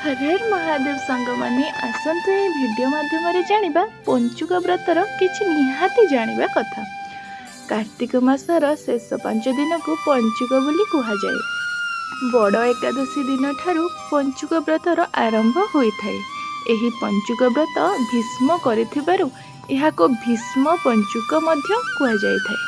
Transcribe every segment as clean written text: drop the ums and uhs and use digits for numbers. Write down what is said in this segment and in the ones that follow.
हर हर महादेव सांग माने आसंतु ए वीडियो माध्यम रे जानिबा पंचुका व्रतर किछि निहाती जानिबा कथा। कार्तिक मासर शेष 5 दिन को पंचुका बोली कहा जाए। बड़ एकादशी दिन ठारू पंचुका व्रतर आरंभ होइथाय। एही पंचुका व्रत भीष्म करिथिबारु एहाको भीष्म पंचुका मध्य कहा जाइथाय।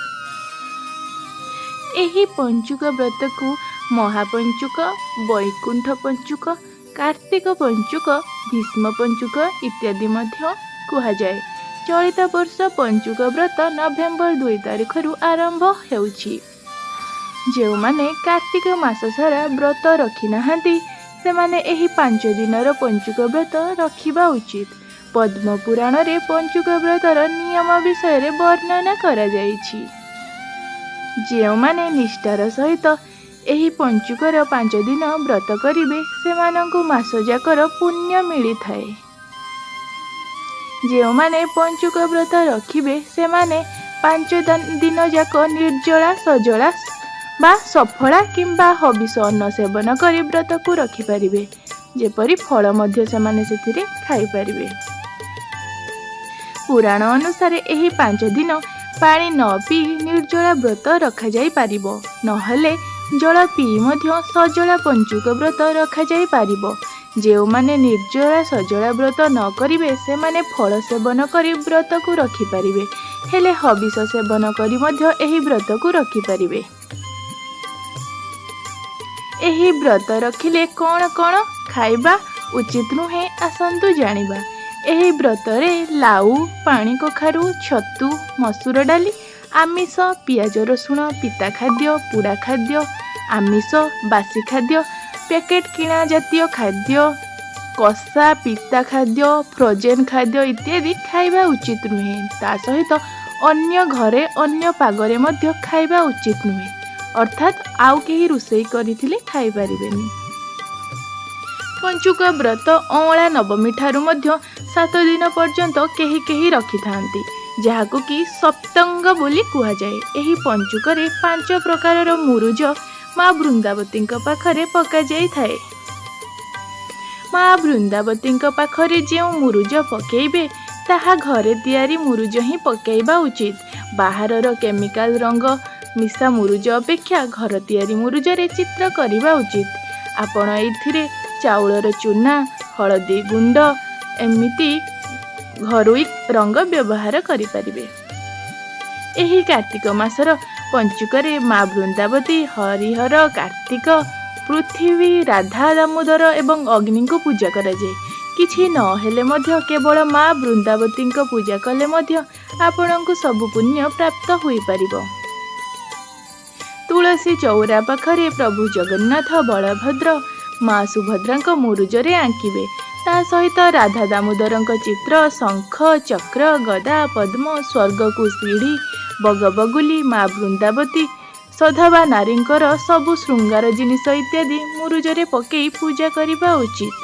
एही पंचुका व्रत को महापंचुक, वैकुंठ पंचुक, कार्तिक पंचुक, भीष्म पंचुक इत्यादि मध्य कहा जाए। चलित वर्ष पंचुका व्रत नवेम्बर 2 तारिख रु आरंभ हेउछि। जो माने कार्तिक मास सारा व्रत रखी नाहांती सेमाने एही 5 दिनर पंचुका व्रत रखिबा उचित। पद्म पुराण रे पंचुका व्रतर नियम विषय रे वर्णना करा जाइछि। जो माने निष्ठार सहित एही पंचुकर 5 दिन व्रत करिवे सेमानंकु मास जाकर पुण्य मिली थाए। जो माने पंचुक व्रत रखिवे सेमाने 5 दिन जाक निर्जला सजला बा सफला किंबा हविष अन्न सेवन करी व्रत को रखि परिवे। जेपरि फल मध्य सेमाने सेथिरे खाई परिवे। पुराण अनुसार एही 5 दिन पानी न पी निर्जला व्रत रखा जाई पारिबो। नहले जल पी मध्य सजला पंचुक व्रत रखा जाई पारिबो। जो माने निर्जला सजला व्रत न करिवे से माने फल सेवन करी व्रत को रखि पारिवे। हेले हविष सेवन करी मध्य एही व्रत को रखि पारिवे। एही व्रत रखिले कौन कौन खाइबा उचित नुहे आसंतु जानिबा। एही व्रत रे लाउ, पानी कखारु, छतु, मसूर डाली, आमिष, पियाज रसुण, पिता खाद्य, पुड़ा खाद्य, आमिष, बासी खाद्य, पैकेट किणा जातीय खाद्य, कषा पिता खाद्य, फ्रोजेन खाद्य इत्यादि खाइबा उचित नुहे। ता सहित अन्य घरे अन्य पागरे मध्य खाइबा उचित नुहे। अर्थात आउ केही रुसई करिथिले खाइ पारिबेनी। पंचुका व्रत अँला नवमी ठारू मध्य 7 दिन पर्यंत केही केही रखि थांती, जहाको कि सप्तंग बोली कहा जाए। एही पंचुकरे 5 प्रकार मुरुज माँ वृंदावती पाखरे पका जाई थाए। माँ वृंदावती पाखरे जो मुरुज पकेइबे ताहा घरे तैयारी मुरुज ही पकेइबा उचित। बाहरर केमिकाल रंग मिसा मुरुज अपेक्षा घर तैयारी मुरुज रे चित्र करिबा उचित। आपण एथिरे चाउलर चूना, हलदी गुंड एमिति घरोई रंग व्यवहार करि परिबे। एही कार्तिक मासर पंचुकरे माँ वृंदावती, हरिहर, कार्तिक, पृथ्वी, राधा, दामोदर एवं अग्नि को पूजा करा जाए। किछि न हेले मध्य केवल माँ वृंदावती पूजा कले मध्य आपणଙ୍କୁ सब पुण्य प्राप्त होई परिबो। तुलसी चौरा पाखरे प्रभु जगन्नाथ, बलभद्र, माँ सुभद्रा मुरुजरे आंकिबे। ता सहित राधा दामोदर चित्र, शंख, चक्र, गदा, पद्म, स्वर्गकु सीढ़ी, बगबगुली, माँ वृंदावती, सधवा नारींकर सबु श्रृंगार जिनिस इत्यादि मुरुजरे पकई पूजा करिबा उचित।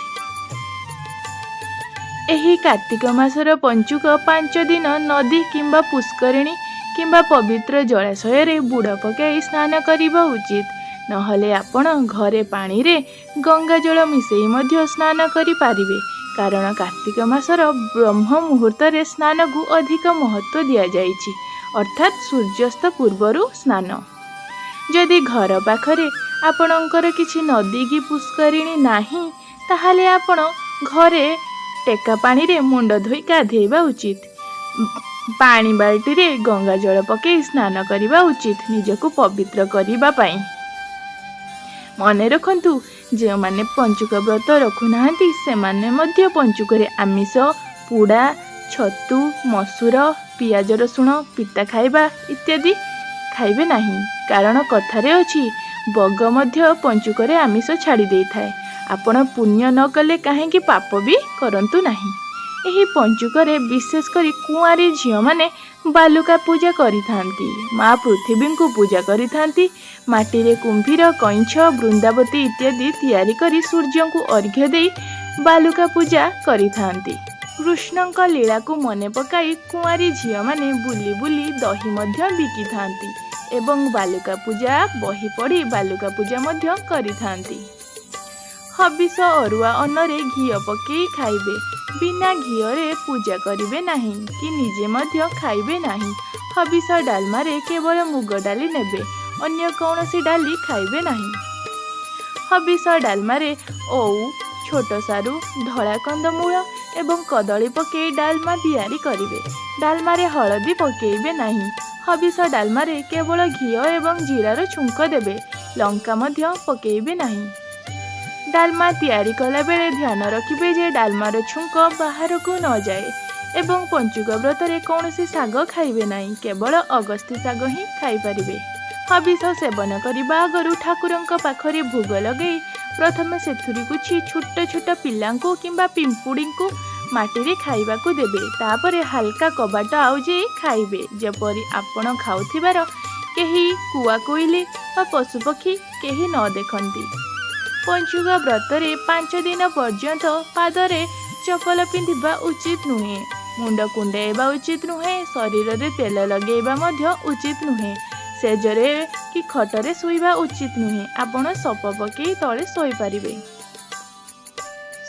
एही कार्तिक मासर पंचुक 5 दिन नदी किंबा पुष्करिणी किंबा पवित्र जलाशय रे बुड़ पकई स्नान करिबा उचित। नहले आपण घरे पानी रे गंगा जल मिसेई मध्य स्नान करि पारिबे। कारण कार्तिक मासर ब्रह्म मुहूर्त रे स्नान को अधिक महत्व दिया जाइछि, अर्थात सूर्यास्त पूर्वरु स्नान। जदि घर पाखरे आपणकर किछि नदी की पुष्करिणी नाही ताहाले आपण घरे टेका पानी रे मुंड धोई गाधेइबा उचित। पानी बाल्टी रे गंगा जल पकई स्नान करिबा उचित निजको पवित्र करिबा पई। मने रखंतु जे माने पंचुक व्रत रखु नाहांती सेमाने मध्य पंचुकरे आमिष, पुड़ा, छतु, मसूर, पियाज रसुण, पिता खाइबा इत्यादि खाइबे नाही। कारण कथारे अछि बग मध्य पंचुकरे आमिष छाड़ी देई थाए। आपण पुण्य न कले काहेकि पाप भी करंतु नाही। एही पंचुकरे विशेष करी कुआरी झियो माने बालुका पूजा करिथांती। माँ पृथ्वी को पूजा करिथांती। माटी रे कुंभीर, कैंछ, वृंदावती इत्यादि तैयारी करी सूर्य को अर्घ्य देई बालुका पूजा करिथांती। कृष्णଙ୍କ लीला को मने पकाई कुआरी झियो माने बुली बुली दही मध्य बिकी थांती एवं बालुका पूजा बही पढ़ी बालुका पूजा मध्य करिथांती। हबिष अरुआ अन्नरे घी पकई खाइबे। बिना घीरे पूजा करिवे नाही कि निजे मध्य खाइबे नाही। हबिष डालमारे केवल मुग डाली नेबे, अन्य कौनसी डाली खाइबे नाही। हबिष डालमारे ओउ, छोट सारू, धला कंदमूल एवं कदली पकई डालमा तैयारी करिवे। डालमारे हलदी पकेइबे नाही। हबिष डालमारे केवल घी एवं जीरार छुंक देबे, लंका मध्य पकेइबे नाही। डालमा तैयारी कला बेले ध्यान रखिबे जे डालमार छुंक बाहर को न जाए एवं पंचुक व्रतरे कौनसी शाग खाइबे नाही, केवल अगस्ती शाग ही खाई परिबे। हबिष सेवन करबा आगरु ठाकुरंक पाखरे भोग लगेई प्रथमे सेथुरी कुछि छोट छोट पिलांको किंबा पिंपुड़ींको माटी खाइबाकू देबे। तापरे हल्का कबाट आउजे खाइबे, जेपरि आपण खाउथिबार केही कुआ कोइले बा पशुपक्षी केही न देखंती। पंचुक व्रतरे 5 दिन पर्यंत पादरे चपल पिंधिबा उचित नुहे, मुंड कुंडेइबा उचित नुहे, शरीर रे तेल लगेइबा मध्य उचित नुहे, सेजरे कि खटरे शोइबा उचित नुहे। आपण सप पकई तले शोई पारिबे।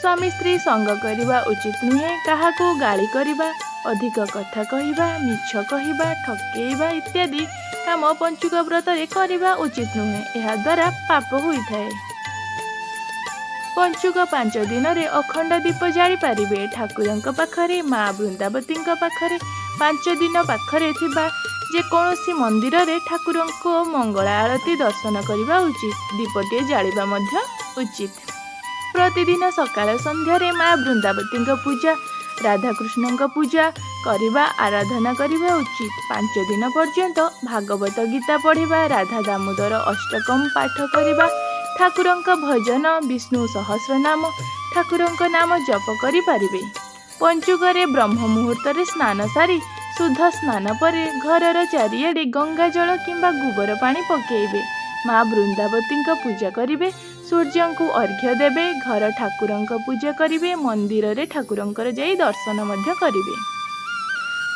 स्वामी स्त्री संग करिबा उचित नुहे, काहाको गाली करिबा, अधिक कथा कहिबा, मिछ कहिबा, ठकेइबा इत्यादि काम पंचुक व्रतरे करिबा उचित नुहे। एहा द्वारा पाप होइथाए। पंचुक 5 दिन रे अखंड दीप जाली पारिबे। ठाकुरंक पाखरे, माँ वृंदावती पाखरे, 5 दिन पाखरे थिबा जे कौनसी मंदिर रे ठाकुरंक मंगल आरती दर्शन करबा उचित। दीपटे जालिबा मध्य उचित। प्रतिदिन सकाळ संध्यारे माँ वृंदावती पूजा, राधाकृष्ण पूजा करबा, आराधना करबा उचित। 5 दिन पर्यंत भागवत गीता पढ़िबा, राधा दामोदर अष्टकम पाठ करबा, ठाकुरंक भजन, विष्णु सहस्रनाम, ठाकुरंक नाम जप करि पारिबे। पंचुकरे ब्रह्म मुहूर्त रे स्नान सारी शुद्ध स्नान परे घरर चारिआडे गंगा जल किंबा गोबर पानी पकेइबे। माँ वृंदावती पूजा करिवे, सूर्यंकु अर्घ्य देबे, घर ठाकुरंक पूजा करिवे, मंदिर रे ठाकुरंकर जाई दर्शन मध्य करिवे।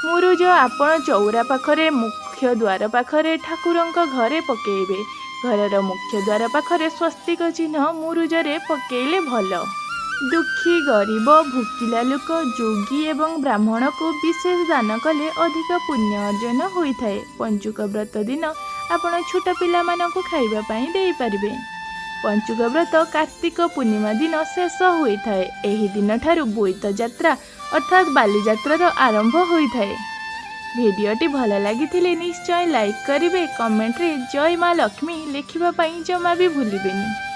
मुरुज आपण चौरा पाखरे, मुख्य द्वार पाखरे ठाकुरंक घरे पकेइबे। घरर मुख्य द्वार पाखरे स्वस्तिक चिन्ह मुरुजरे पकेइले भल। दुखी, गरीब, भूकिला लोक, जोगी एवं ब्राह्मण को विशेष दान कले अधिक पुण्य अर्जन होइथाए। पंचुक व्रत दिन आपण छोट पिला मानकु खाइबा पई देई परिबे। पंचुक व्रत कार्तिक पूर्णिमा दिन शेष होइथाए। एही दिन ठारु बोइता यात्रा अर्थात बाली यात्रार आरंभ होइथाए। भिडियोटी भल लागिथिले निश्चय लाइक करिवे, कमेंट रे जय माँ लक्ष्मी लिखिबा पई जमा भी भूलिबेनी।